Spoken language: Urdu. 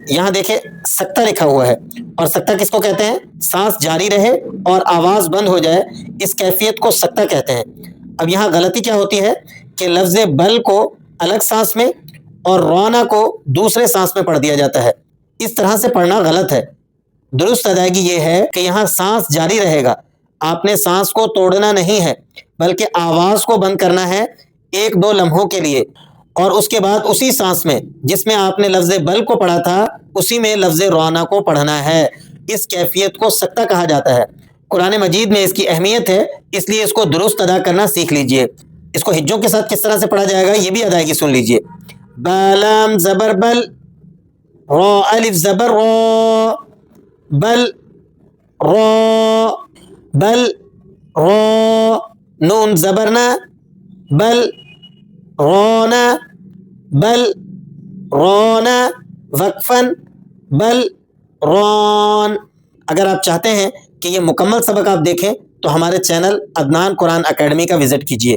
یہاں دیکھیں سکتہ لکھا ہوا ہے، اور سکتہ کس کو کہتے ہیں؟ سانس جاری رہے اور آواز بند ہو جائے، اس کیفیت کو سکتہ کہتے ہیں۔ اب یہاں غلطی کیا ہوتی ہے کہ لفظ بل کو الگ سانس میں اور رونا کو دوسرے سانس میں پڑھ دیا جاتا ہے۔ اس طرح سے پڑھنا غلط ہے۔ درست ادائیگی یہ ہے کہ یہاں سانس جاری رہے گا، آپ نے سانس کو توڑنا نہیں ہے، بلکہ آواز کو بند کرنا ہے 1-2 لمحوں کے لیے، اور اس کے بعد اسی سانس میں جس میں آپ نے لفظ بل کو پڑھا تھا اسی میں لفظ رونا کو پڑھنا ہے۔ اس کیفیت کو سکتہ کہا جاتا ہے۔ قرآن مجید میں اس کی اہمیت ہے، اس لیے اس کو درست ادا کرنا سیکھ لیجئے۔ اس کو ہجوں کے ساتھ کس طرح سے پڑھا جائے گا یہ بھی ادائیگی سن لیجئے۔ بالام زبر بل، رو الف زبر رو، بل رو، بل رو، نون زبرنا، بل رونا، بل رونا، وقفاً، بل رون۔ اگر آپ چاہتے ہیں کہ یہ مکمل سبق آپ دیکھیں تو ہمارے چینل عدنان قرآن اکیڈمی کا وزٹ کیجئے۔